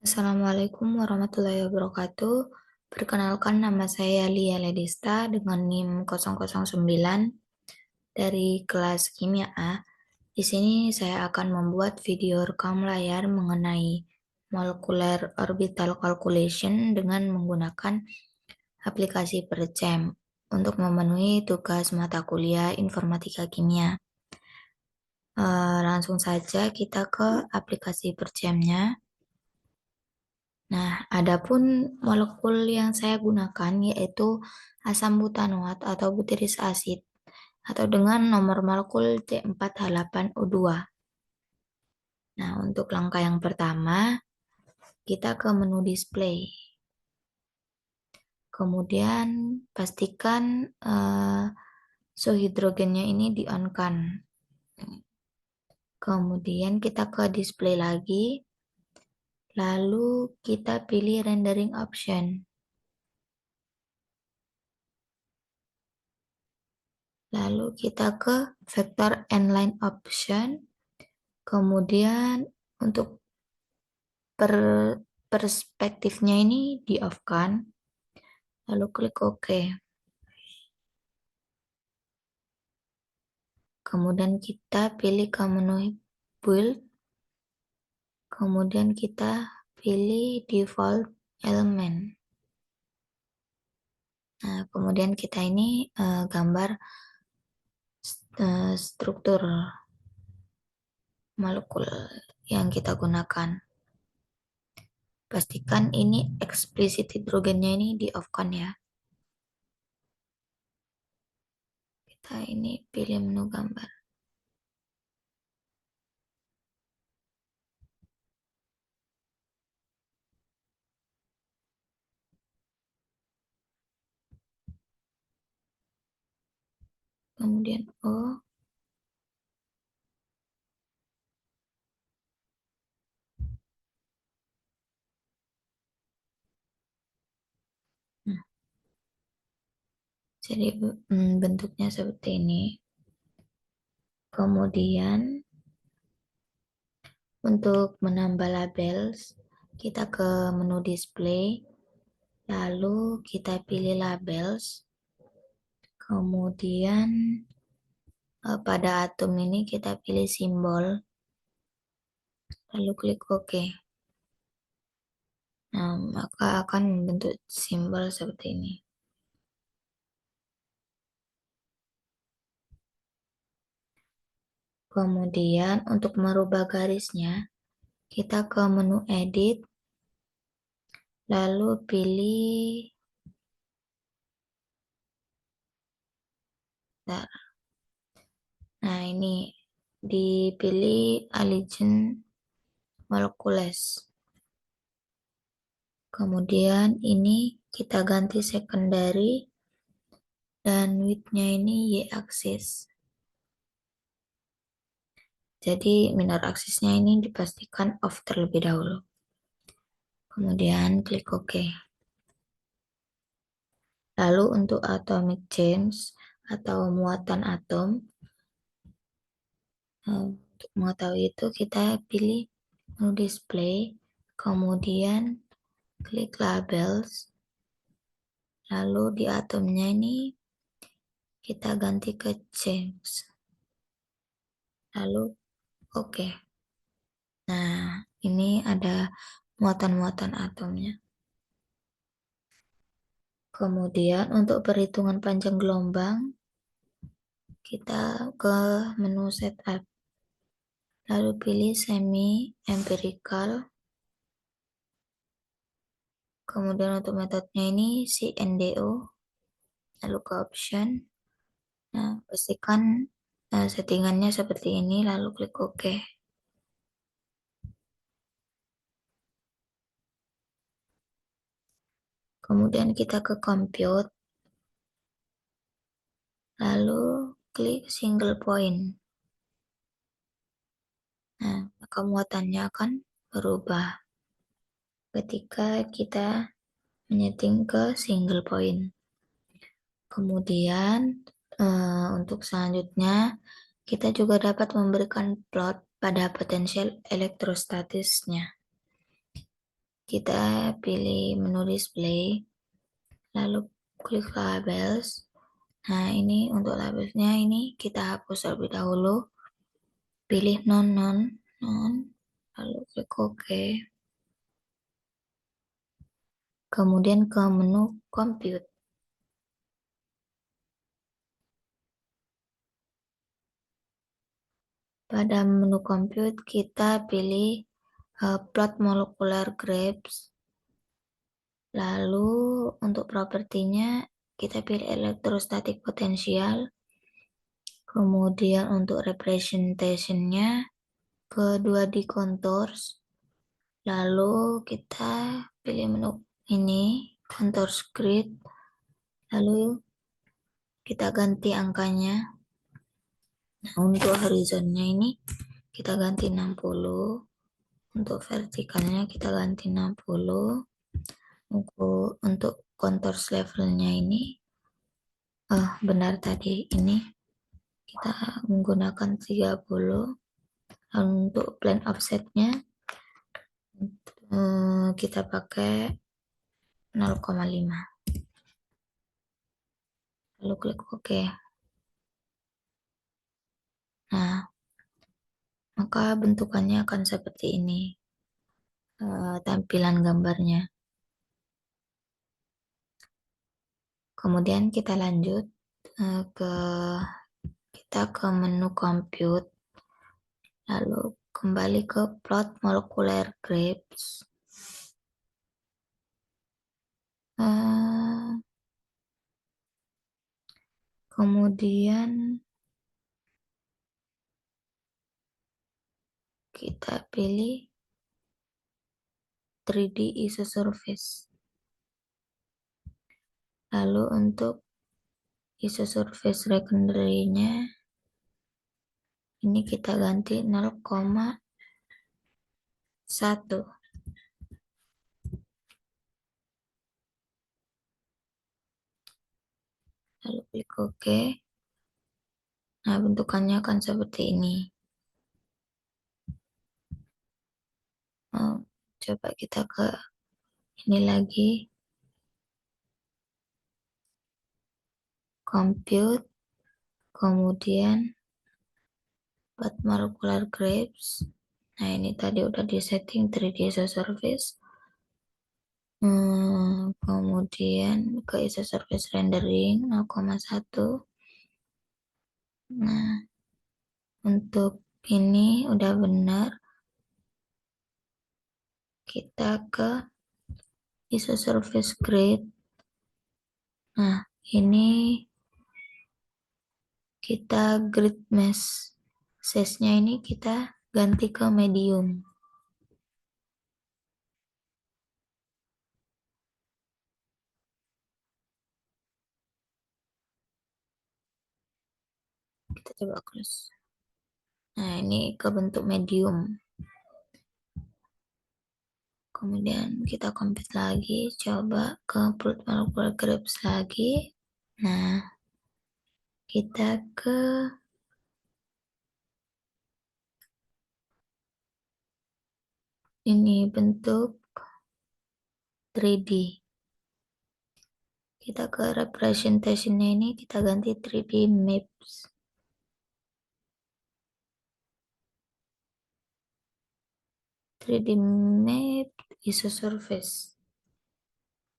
Assalamualaikum warahmatullahi wabarakatuh. Perkenalkan, nama saya Lia Ledista dengan NIM 009 dari kelas Kimia A. Di sini saya akan membuat video rekam layar mengenai molecular orbital calculation dengan menggunakan aplikasi PerChem untuk memenuhi tugas mata kuliah informatika kimia. Langsung saja kita ke aplikasi PerChem-nya. Nah, adapun molekul yang saya gunakan yaitu asam butanoat atau butyric acid atau dengan nomor molekul C4H8O2. Nah, untuk langkah yang pertama, kita ke menu display. Kemudian pastikan suhu hidrogennya ini di-on-kan. Kemudian kita ke display lagi, lalu kita pilih rendering option. Lalu kita ke vector and line option. Kemudian untuk perspektifnya ini di off kan. Lalu klik OK. Kemudian kita pilih ke menu build. Kemudian kita pilih default element. Nah, kemudian kita ini gambar struktur molekul yang kita gunakan. Pastikan ini eksplisit hidrogennya ini di off kan ya. Kita ini pilih menu gambar. Kemudian O. Nah, jadi bentuknya seperti ini. Kemudian untuk menambah labels, kita ke menu display, lalu kita pilih labels. Kemudian pada atom ini kita pilih simbol, lalu klik OK. Nah, maka akan membentuk simbol seperti ini. Kemudian untuk merubah garisnya, kita ke menu edit, lalu pilih nah ini dipilih Allegiance Molecules. Kemudian ini kita ganti secondary dan width-nya ini Y-axis. Jadi minor axis-nya ini dipastikan off terlebih dahulu. Kemudian klik OK. Lalu untuk atomic change atau muatan atom, untuk mengetahui itu kita pilih menu display, kemudian klik labels, lalu di atomnya ini kita ganti ke change, lalu OK. Nah, ini ada muatan-muatan atomnya. Kemudian untuk perhitungan panjang gelombang, kita ke menu setup. Lalu pilih semi empirical. Kemudian untuk metodenya ini CNDO. Lalu ke option. Nah, pastikan settingannya seperti ini, lalu klik OK. Kemudian kita ke compute. Lalu klik single point. Nah, maka muatannya akan berubah ketika kita menyeting ke single point. Kemudian untuk selanjutnya kita juga dapat memberikan plot pada potensial elektrostatisnya. kita pilih menu display, lalu klik labels. Nah, ini untuk labelsnya ini kita hapus terlebih dahulu. Pilih non, lalu klik OK. Kemudian ke menu compute. Pada menu compute kita pilih plot molecular graph. Lalu untuk propertinya kita pilih electrostatic potential. Kemudian untuk representationnya ke 2D contours. Lalu kita pilih menu ini contours grid. Lalu kita ganti angkanya. Nah, untuk horizonnya ini kita ganti 60. Untuk vertikalnya kita ganti 60. Untuk contours levelnya ini benar tadi ini kita menggunakan 30. Untuk plane offsetnya kita pakai 0,5. Lalu klik OK. Nah, maka bentukannya akan seperti ini, tampilan gambarnya. Kemudian kita lanjut kita ke menu compute, lalu kembali ke plot molecular graphs. Kemudian kita pilih 3D isosurface. Lalu untuk isosurface secondary-nya ini kita ganti 0,1. Lalu klik OK. Nah, bentukannya akan seperti ini. Coba kita ke ini lagi. Compute. Kemudian buat molecular graph. Nah, ini tadi udah di setting 3D isosurface. Kemudian ke isosurface rendering 0,1. Nah, untuk ini udah benar. Kita ke isosurface grid. Nah, ini kita grid mesh. Size-nya ini kita ganti ke medium. Kita coba close. Nah, ini ke bentuk medium. Kemudian kita compute lagi, coba ke plot molecular graphs lagi. Nah, kita ke ini bentuk 3D. Kita ke representation-nya ini kita ganti 3D maps. Map isosurface.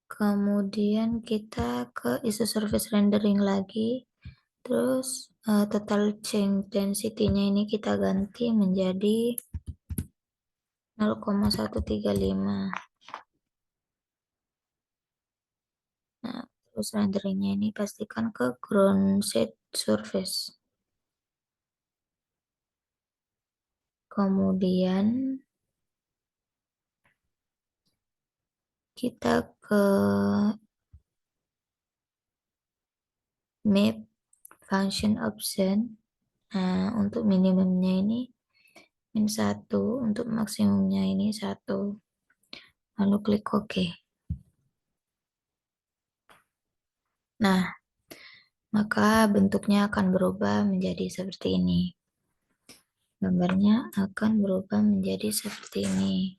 Kemudian kita ke isosurface rendering lagi. Terus total change density-nya ini kita ganti menjadi 0,135. Nah, terus renderingnya ini pastikan ke ground set surface. Kemudian kita ke map function option. Nah, untuk minimumnya ini -1, untuk maksimumnya ini 1. Lalu klik OK. Nah, maka bentuknya akan berubah menjadi seperti ini. Gambarnya akan berubah menjadi seperti ini.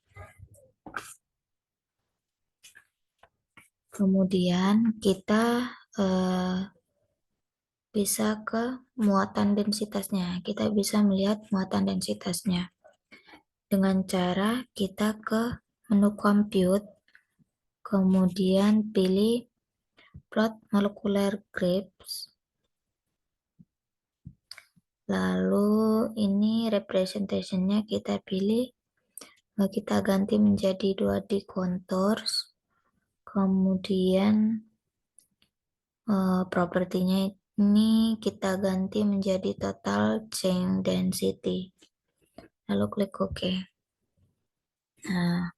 Kemudian kita bisa ke muatan densitasnya. Kita bisa melihat muatan densitasnya dengan cara kita ke menu compute, kemudian pilih plot molecular graphs, lalu ini representationnya kita pilih, kita ganti menjadi 2D contours, kemudian propertinya ini kita ganti menjadi total chain density, lalu klik OK. Nah,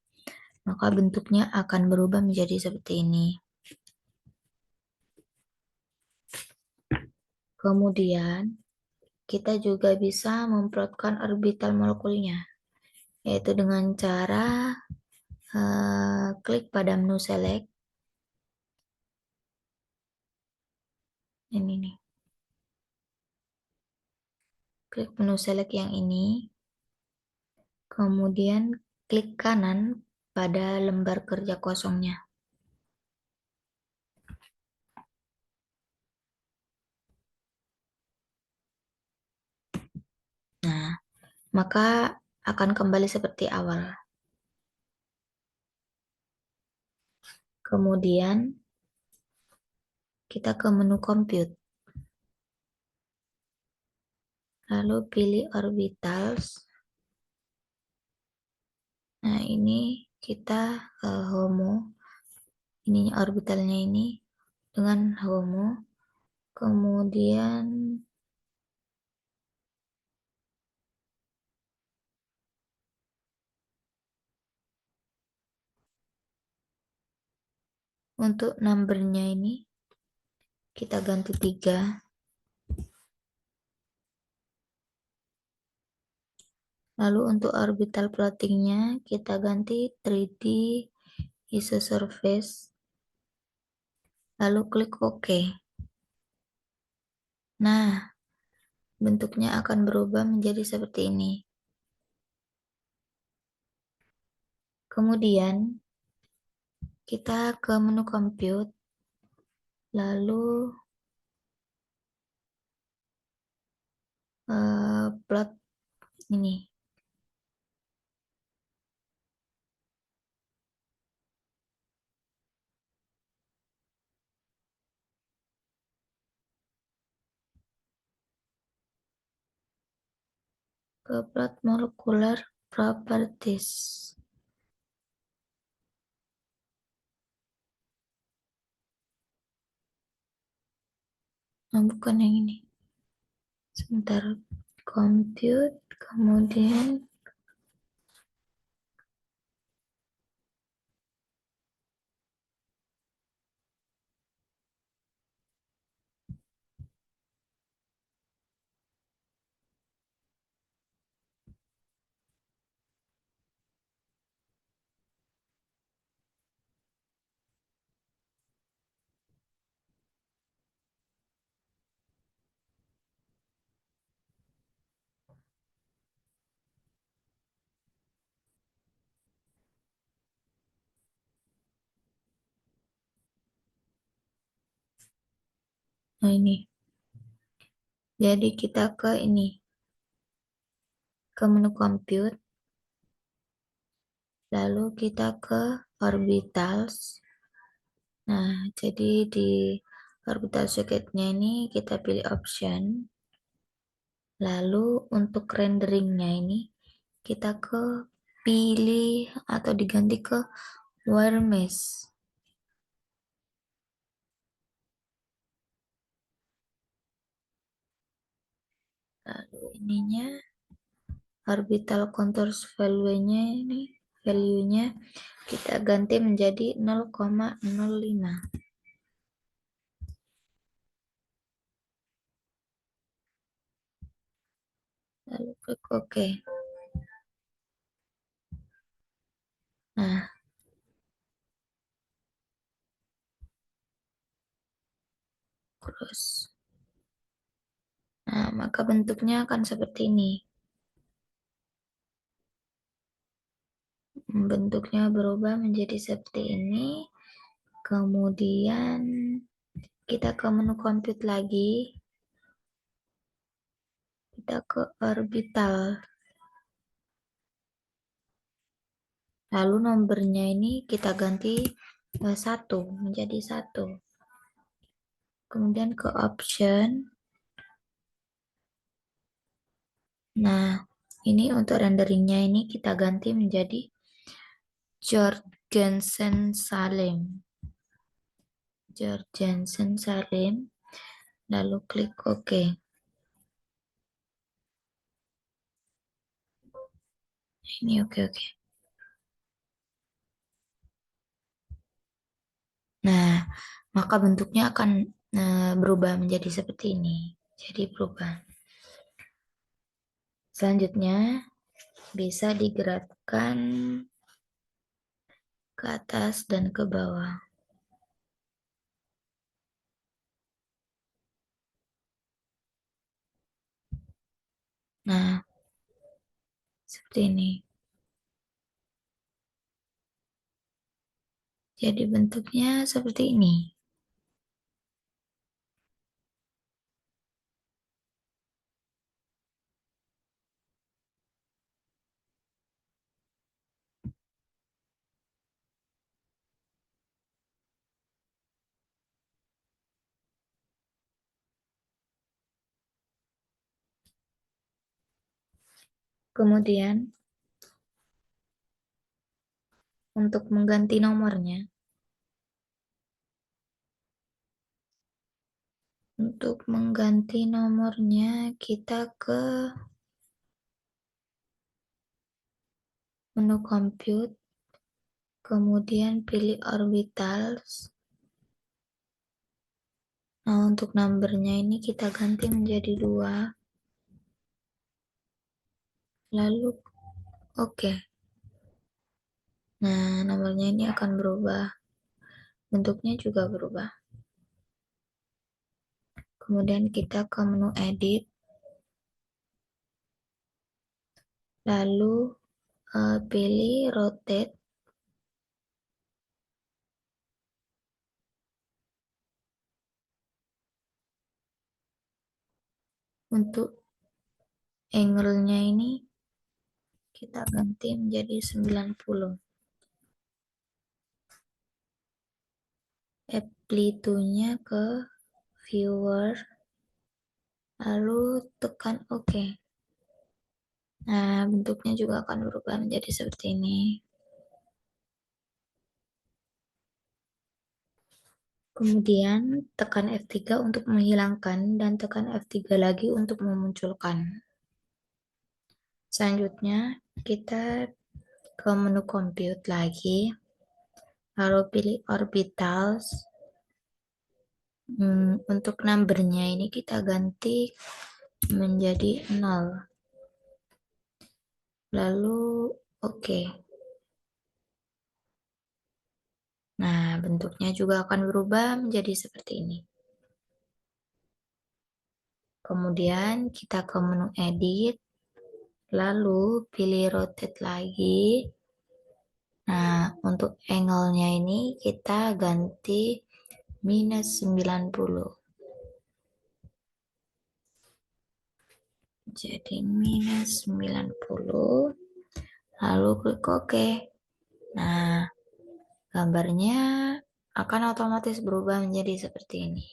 maka bentuknya akan berubah menjadi seperti ini. Kemudian, kita juga bisa memplotkan orbital molekulnya, yaitu dengan cara klik pada menu select. Ini nih. Klik menu select yang ini. Kemudian klik kanan pada lembar kerja kosongnya. Nah, maka akan kembali seperti awal. Kemudian kita ke menu compute. Lalu pilih orbitals. Nah, ini kita HOMO. Ini orbitalnya ini dengan HOMO. Kemudian untuk numbernya ini kita ganti 3. Lalu untuk orbital plottingnya kita ganti 3D isosurface. Lalu klik OK. Nah, bentuknya akan berubah menjadi seperti ini. Kemudian kita ke menu compute. Lalu plot ini. Ke plot molecular properties. Nah, bukan yang ini. Sebentar. Compute, kemudian nah ini. Jadi kita ke ini. Ke menu compute. Lalu kita ke orbitals. Nah, jadi di orbital circuitnya ini kita pilih option. Lalu untuk renderingnya ini kita ke pilih atau diganti ke wire mesh. Lalu ininya orbital contours value-nya kita ganti menjadi 0,05. Lalu klik OK. Nah, terus. Nah, maka bentuknya akan seperti ini. Bentuknya berubah menjadi seperti ini. Kemudian kita ke menu compute lagi. Kita ke orbital. Lalu nomornya ini kita ganti 1 menjadi 1. Kemudian ke option. Nah, ini untuk renderingnya ini kita ganti menjadi Jorgensen Salim. Jorgensen Salim. Lalu klik OK. Ini oke. Nah, maka bentuknya akan berubah menjadi seperti ini. Jadi berubah. Selanjutnya bisa digerakkan ke atas dan ke bawah. Nah, seperti ini. Jadi bentuknya seperti ini. Kemudian untuk mengganti nomornya, kita ke menu compute, kemudian pilih orbitals. Nah, untuk numbernya ini kita ganti menjadi 2. Lalu oke. Nah, nomornya ini akan berubah. Bentuknya juga berubah. Kemudian kita ke menu edit. Lalu pilih rotate. Untuk angle-nya ini kita ganti menjadi 90. Amplitude-nya ke viewer. Lalu tekan OK. Nah, bentuknya juga akan berubah menjadi seperti ini. Kemudian tekan F3 untuk menghilangkan dan tekan F3 lagi untuk memunculkan. Selanjutnya kita ke menu compute lagi. Lalu pilih orbitals. Untuk numbernya ini kita ganti menjadi 0. Lalu oke. Nah, bentuknya juga akan berubah menjadi seperti ini. Kemudian kita ke menu edit, lalu pilih rotate lagi. Nah, untuk angle-nya ini kita ganti minus 90. Jadi minus 90. Lalu klik OK. Nah, gambarnya akan otomatis berubah menjadi seperti ini.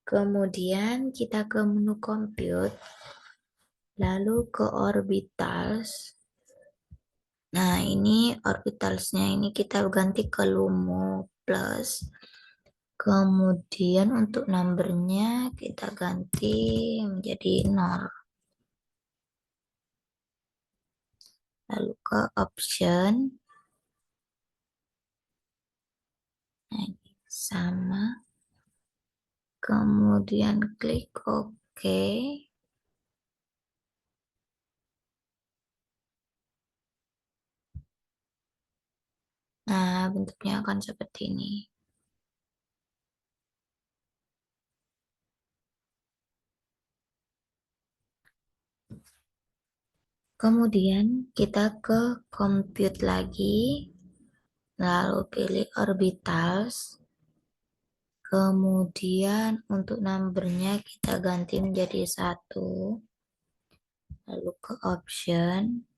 Kemudian kita ke menu compute, lalu ke orbitals. Nah, ini orbitalsnya ini kita ganti ke Lumo plus. Kemudian untuk numbernya kita ganti menjadi 0. Lalu ke option. Nah, ini sama. Kemudian klik OK. Nah, bentuknya akan seperti ini. Kemudian kita ke compute lagi, lalu pilih orbitals. Kemudian untuk numbernya kita ganti menjadi 1. Lalu ke option.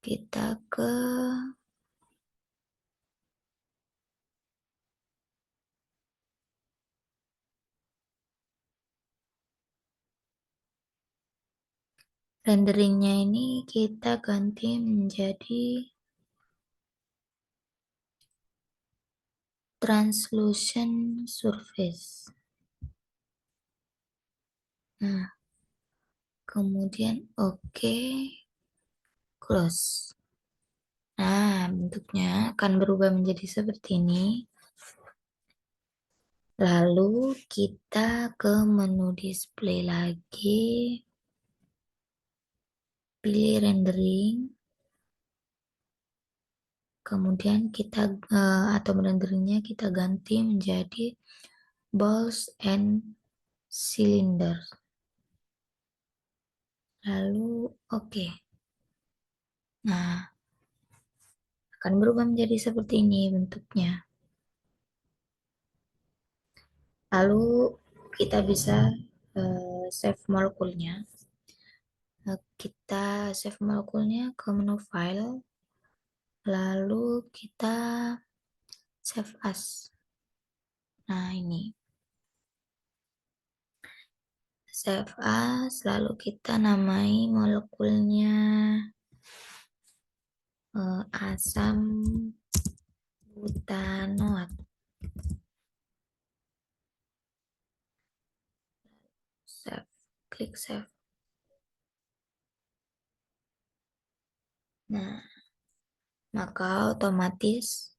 Kita ke renderingnya ini kita ganti menjadi translucent surface. Nah, kemudian oke, close. Nah, bentuknya akan berubah menjadi seperti ini. Lalu kita ke menu display lagi. Pilih rendering. Kemudian kita atau renderingnya kita ganti menjadi balls and cylinders. Lalu oke. Nah, akan berubah menjadi seperti ini bentuknya. Lalu kita bisa save molekulnya. Kita save molekulnya ke menu file. Lalu kita save as. Nah, ini. Save as, lalu kita namai molekulnya asam butanoat. Save, klik save. Nah, maka otomatis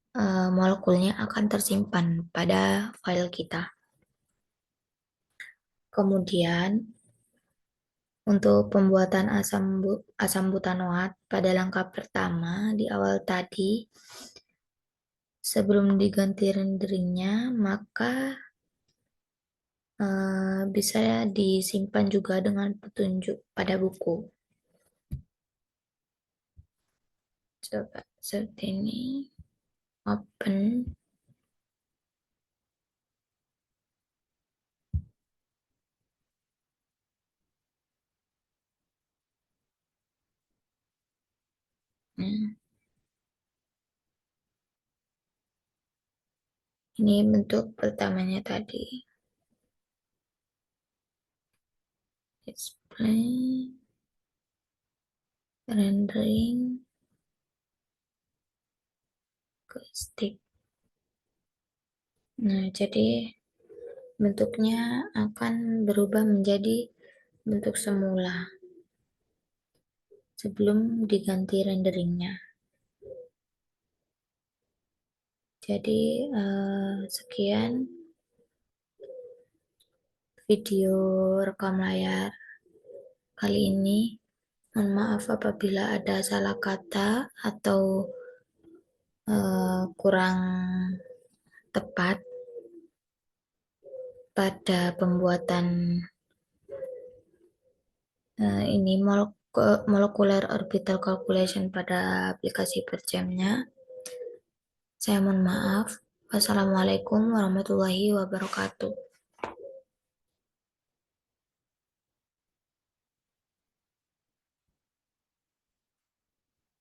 molekulnya akan tersimpan pada file kita. Kemudian, untuk pembuatan asam butanoat pada langkah pertama di awal tadi, sebelum diganti renderingnya, maka bisa disimpan juga dengan petunjuk pada buku. Coba seperti ini, open. Nah, ini bentuk pertamanya tadi. Display, rendering, ke stick. Nah, jadi bentuknya akan berubah menjadi bentuk semula sebelum diganti renderingnya. Jadi sekian video rekam layar kali ini. Mohon maaf apabila ada salah kata atau kurang tepat pada pembuatan ini molecular orbital calculation pada aplikasi per jamnya. Saya mohon maaf. Wassalamualaikum warahmatullahi wabarakatuh.